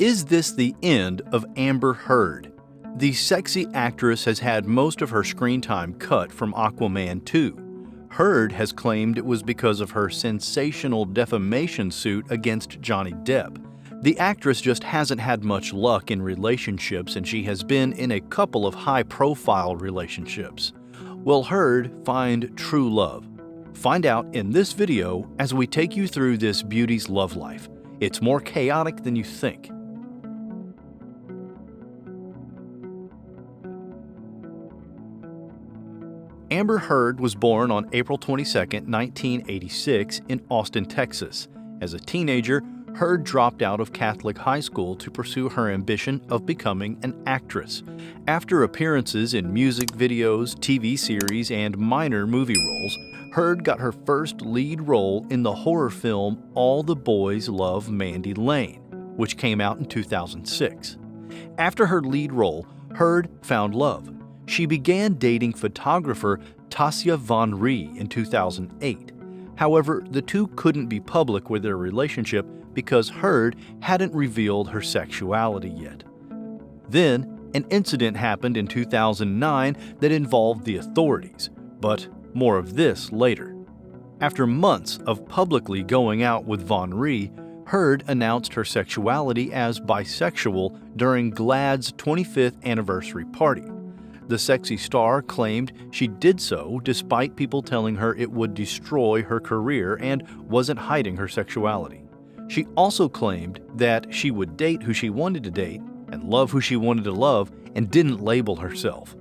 Is this the end of Amber Heard? The sexy actress has had most of her screen time cut from Aquaman 2. Heard has claimed it was because of her sensational defamation suit against Johnny Depp. The actress just hasn't had much luck in relationships, and she has been in a couple of high-profile relationships. Will Heard find true love? Find out in this video as we take you through this beauty's love life. It's more chaotic than you think. Amber Heard was born on April 22, 1986 in Austin, Texas. As a teenager, Heard dropped out of Catholic high school to pursue her ambition of becoming an actress. After appearances in music videos, TV series, and minor movie roles, Heard got her first lead role in the horror film All the Boys Love Mandy Lane, which came out in 2006. After her lead role, Heard found love. She began dating photographer Tasia Von Ree in 2008. However, the two couldn't be public with their relationship because Heard hadn't revealed her sexuality yet. Then, an incident happened in 2009 that involved the authorities, but more of this later. After months of publicly going out with Von Ree, Heard announced her sexuality as bisexual during GLAAD's 25th anniversary party. The sexy star claimed she did so despite people telling her it would destroy her career and wasn't hiding her sexuality. She also claimed that she would date who she wanted to date and love who she wanted to love and didn't label herself.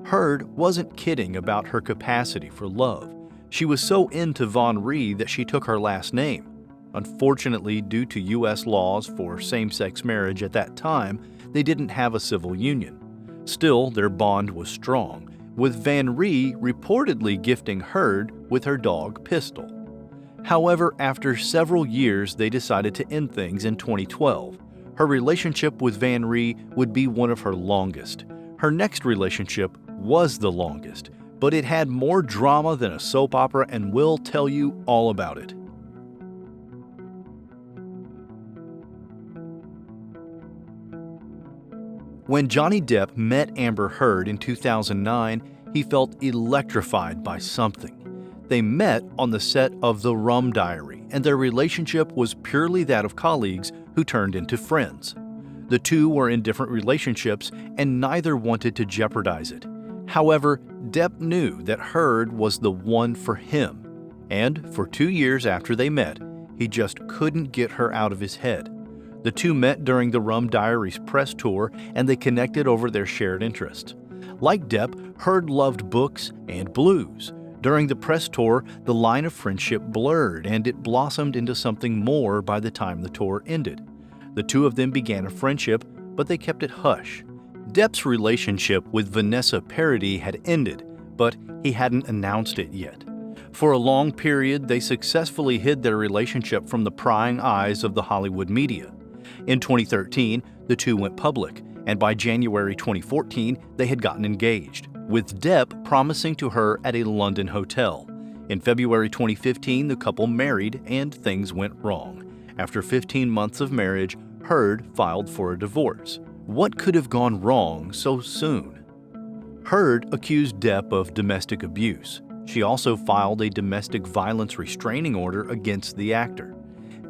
Heard wasn't kidding about her capacity for love. She was so into Von Ree that she took her last name. Unfortunately, due to U.S. laws for same-sex marriage at that time, they didn't have a civil union. Still, their bond was strong, with Von Ree reportedly gifting Heard with her dog Pistol. However, after several years, they decided to end things in 2012. Her relationship with Von Ree would be one of her longest. Her next relationship was the longest, but it had more drama than a soap opera, and we'll tell you all about it. When Johnny Depp met Amber Heard in 2009, he felt electrified by something. They met on the set of The Rum Diary, and their relationship was purely that of colleagues who turned into friends. The two were in different relationships, and neither wanted to jeopardize it. However, Depp knew that Heard was the one for him, and for 2 years after they met, he just couldn't get her out of his head. The two met during the Rum Diaries press tour, and they connected over their shared interests. Like Depp, Heard loved books and blues. During the press tour, the line of friendship blurred, and it blossomed into something more by the time the tour ended. The two of them began a friendship, but they kept it hush. Depp's relationship with Vanessa Paradis had ended, but he hadn't announced it yet. For a long period, they successfully hid their relationship from the prying eyes of the Hollywood media. In 2013, the two went public, and by January 2014, they had gotten engaged, with Depp promising to her at a London hotel. In February 2015, the couple married, and things went wrong. After 15 months of marriage, Heard filed for a divorce. What could have gone wrong so soon? Heard accused Depp of domestic abuse. She also filed a domestic violence restraining order against the actor.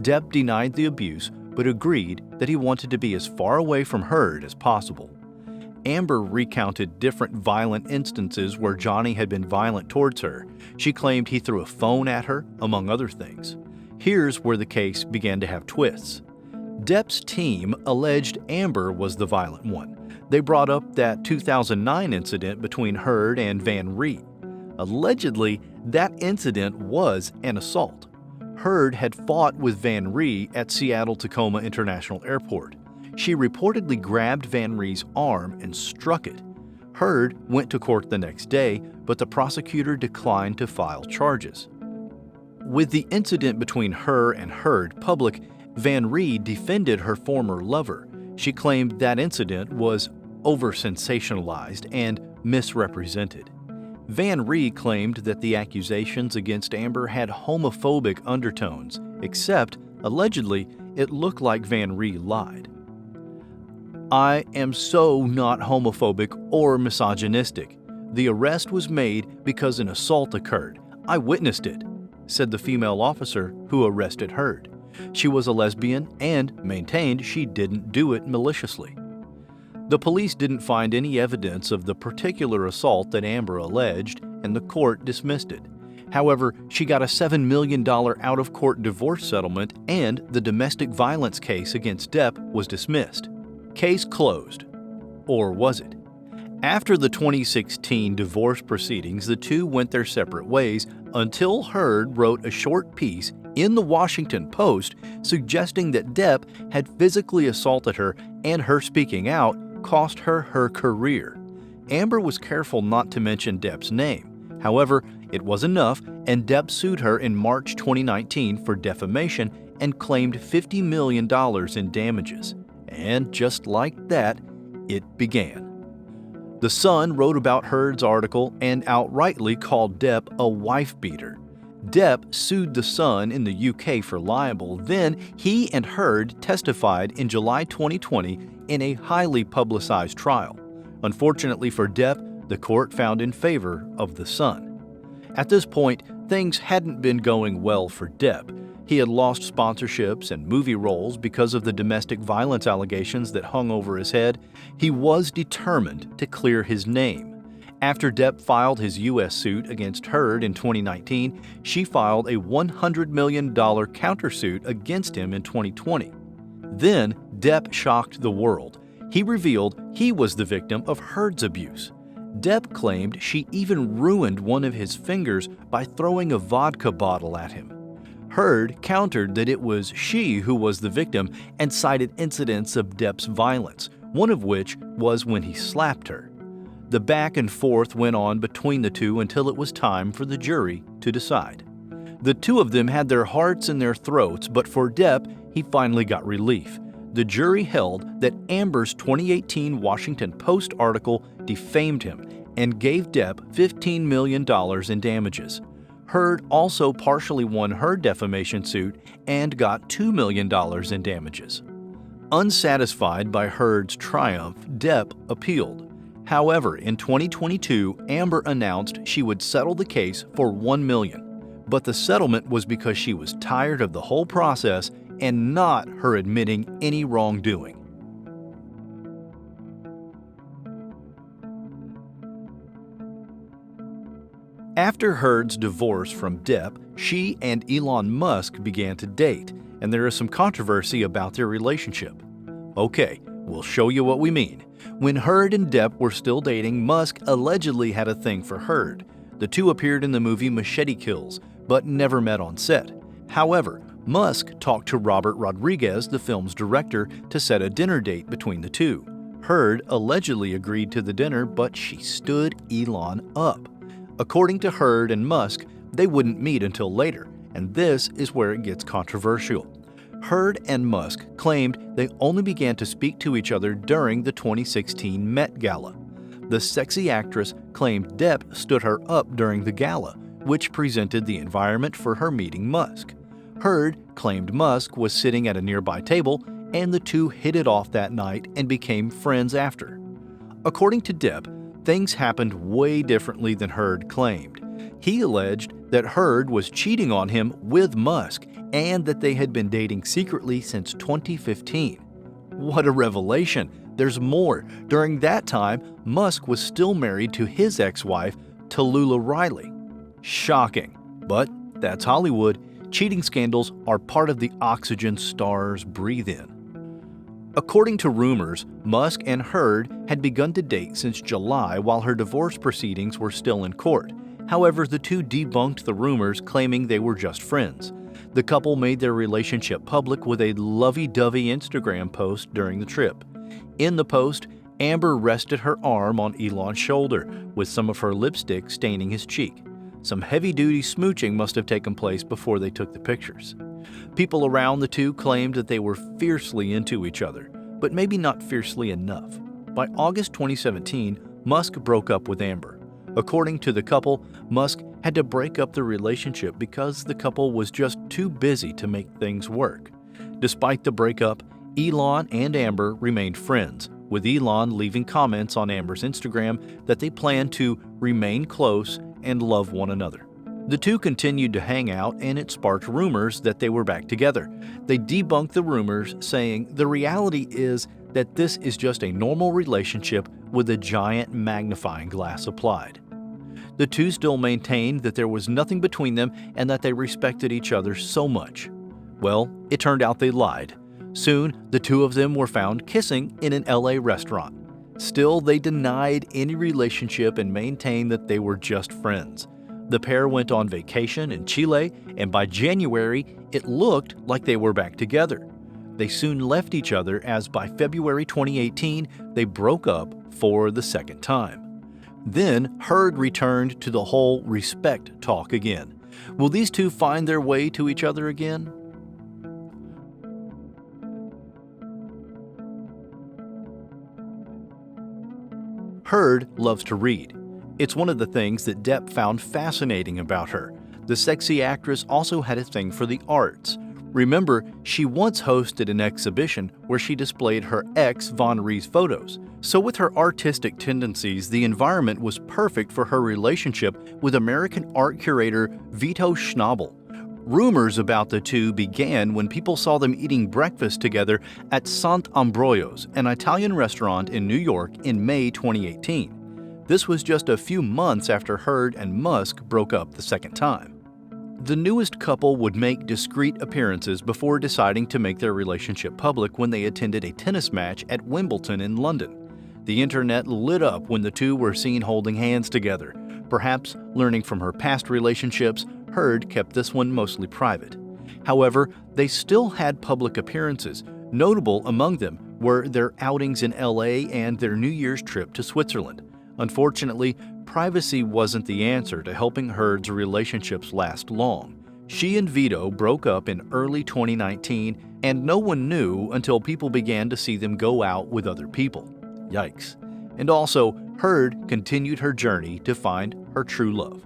Depp denied the abuse, but agreed that he wanted to be as far away from Heard as possible. Amber recounted different violent instances where Johnny had been violent towards her. She claimed he threw a phone at her, among other things. Here's where the case began to have twists. Depp's team alleged Amber was the violent one. They brought up that 2009 incident between Heard and Von Ree. Allegedly, that incident was an assault. Heard had fought with Von Ree at Seattle-Tacoma International Airport. She reportedly grabbed Von Ree's arm and struck it. Heard went to court the next day, but the prosecutor declined to file charges. With the incident between her and Heard public, Von Ree defended her former lover. She claimed that incident was over-sensationalized and misrepresented. Von Ree claimed that the accusations against Amber had homophobic undertones, except, allegedly, it looked like Von Ree lied. I am so not homophobic or misogynistic. The arrest was made because an assault occurred. I witnessed it," said the female officer who arrested Heard. She was a lesbian and maintained she didn't do it maliciously. The police didn't find any evidence of the particular assault that Amber alleged, and the court dismissed it. However, she got a $7 million out-of-court divorce settlement, and the domestic violence case against Depp was dismissed. Case closed. Or was it? After the 2016 divorce proceedings, the two went their separate ways until Heard wrote a short piece in the Washington Post suggesting that Depp had physically assaulted her, and her speaking out cost her her career. Amber was careful not to mention Depp's name. However, it was enough, and Depp sued her in March 2019 for defamation and claimed $50 million in damages. And just like that, it began. The Sun wrote about Heard's article and outrightly called Depp a wife-beater. Depp sued The Sun in the UK for libel. Then he and Heard testified in July 2020 in a highly publicized trial. Unfortunately for Depp, the court found in favor of The Sun. At this point, things hadn't been going well for Depp. He had lost sponsorships and movie roles because of the domestic violence allegations that hung over his head. He was determined to clear his name. After Depp filed his U.S. suit against Heard in 2019, she filed a $100 million countersuit against him in 2020. Then, Depp shocked the world. He revealed he was the victim of Heard's abuse. Depp claimed she even ruined one of his fingers by throwing a vodka bottle at him. Heard countered that it was she who was the victim and cited incidents of Depp's violence, one of which was when he slapped her. The back and forth went on between the two until it was time for the jury to decide. The two of them had their hearts in their throats, but for Depp, he finally got relief. The jury held that Amber's 2018 Washington Post article defamed him and gave Depp $15 million in damages. Heard also partially won her defamation suit and got $2 million in damages. Unsatisfied by Heard's triumph, Depp appealed. However, in 2022, Amber announced she would settle the case for $1 million, but the settlement was because she was tired of the whole process and not her admitting any wrongdoing. After Heard's divorce from Depp, she and Elon Musk began to date, and there is some controversy about their relationship. Okay, we'll show you what we mean. When Heard and Depp were still dating, Musk allegedly had a thing for Heard. The two appeared in the movie Machete Kills, but never met on set. However, Musk talked to Robert Rodriguez, the film's director, to set a dinner date between the two. Heard allegedly agreed to the dinner, but she stood Elon up. According to Heard and Musk, they wouldn't meet until later, and this is where it gets controversial. Heard and Musk claimed they only began to speak to each other during the 2016 Met Gala. The sexy actress claimed Depp stood her up during the gala, which presented the environment for her meeting Musk. Heard claimed Musk was sitting at a nearby table, and the two hit it off that night and became friends after. According to Depp, things happened way differently than Heard claimed. He alleged that Heard was cheating on him with Musk and that they had been dating secretly since 2015. What a revelation! There's more. During that time, Musk was still married to his ex-wife, Tallulah Riley. Shocking. But that's Hollywood. Cheating scandals are part of the oxygen stars breathe in. According to rumors, Musk and Heard had begun to date since July while her divorce proceedings were still in court. However, the two debunked the rumors, claiming they were just friends. The couple made their relationship public with a lovey-dovey Instagram post during the trip. In the post, Amber rested her arm on Elon's shoulder, with some of her lipstick staining his cheek. Some heavy-duty smooching must have taken place before they took the pictures. People around the two claimed that they were fiercely into each other, but maybe not fiercely enough. By August 2017, Musk broke up with Amber. According to the couple, Musk had to break up the relationship because the couple was just too busy to make things work. Despite the breakup, Elon and Amber remained friends, with Elon leaving comments on Amber's Instagram that they plan to remain close and love one another. The two continued to hang out, and it sparked rumors that they were back together. They debunked the rumors, saying the reality is that this is just a normal relationship with a giant magnifying glass applied. The two still maintained that there was nothing between them and that they respected each other so much. Well, it turned out they lied. Soon, the two of them were found kissing in an LA restaurant. Still, they denied any relationship and maintained that they were just friends. The pair went on vacation in Chile, and by January, it looked like they were back together. They soon left each other as by February 2018, they broke up for the second time. Then, Heard returned to the whole respect talk again. Will these two find their way to each other again? Heard loves to read. It's one of the things that Depp found fascinating about her. The sexy actress also had a thing for the arts. Remember, she once hosted an exhibition where she displayed her ex Von Rie's photos. So with her artistic tendencies, the environment was perfect for her relationship with American art curator Vito Schnabel. Rumors about the two began when people saw them eating breakfast together at Sant'Ambrogio's, an Italian restaurant in New York, in May 2018. This was just a few months after Heard and Musk broke up the second time. The newest couple would make discreet appearances before deciding to make their relationship public when they attended a tennis match at Wimbledon in London. The internet lit up when the two were seen holding hands together. Perhaps learning from her past relationships, Heard kept this one mostly private. However, they still had public appearances. Notable among them were their outings in LA and their New Year's trip to Switzerland. Unfortunately, privacy wasn't the answer to helping Heard's relationships last long. She and Vito broke up in early 2019, and no one knew until people began to see them go out with other people. Yikes. And also, Heard continued her journey to find her true love.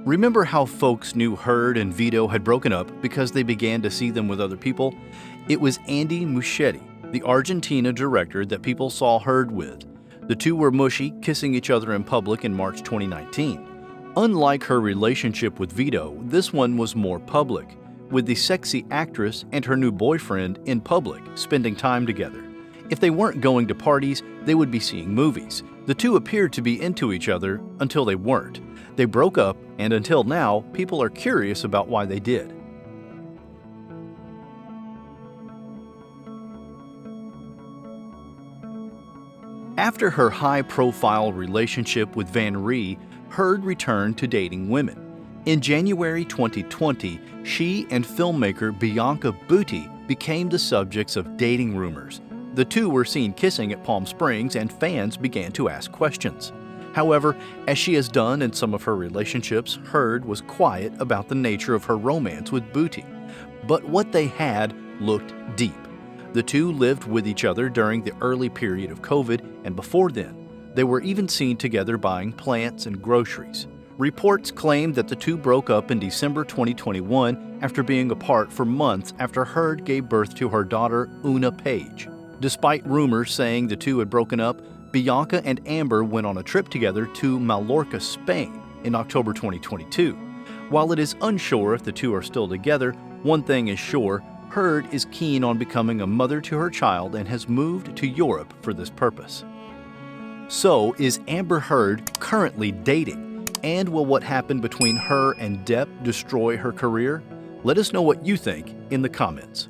Remember how folks knew Heard and Vito had broken up because they began to see them with other people? It was Andy Muschietti, the Argentina director that people saw Heard with. The two were mushy, kissing each other in public in March 2019. Unlike her relationship with Vito, this one was more public, with the sexy actress and her new boyfriend in public, spending time together. If they weren't going to parties, they would be seeing movies. The two appeared to be into each other until they weren't. They broke up, and until now, people are curious about why they did. After her high-profile relationship with Van Rie, Heard returned to dating women. In January 2020, she and filmmaker Bianca Butti became the subjects of dating rumors. The two were seen kissing at Palm Springs, and fans began to ask questions. However, as she has done in some of her relationships, Heard was quiet about the nature of her romance with Butti. But what they had looked deep. The two lived with each other during the early period of COVID, and before then, they were even seen together buying plants and groceries. Reports claim that the two broke up in December 2021 after being apart for months after Heard gave birth to her daughter, Una Page. Despite rumors saying the two had broken up, Bianca and Amber went on a trip together to Mallorca, Spain in October 2022. While it is unsure if the two are still together, one thing is sure, Heard is keen on becoming a mother to her child and has moved to Europe for this purpose. So, is Amber Heard currently dating? And will what happened between her and Depp destroy her career? Let us know what you think in the comments.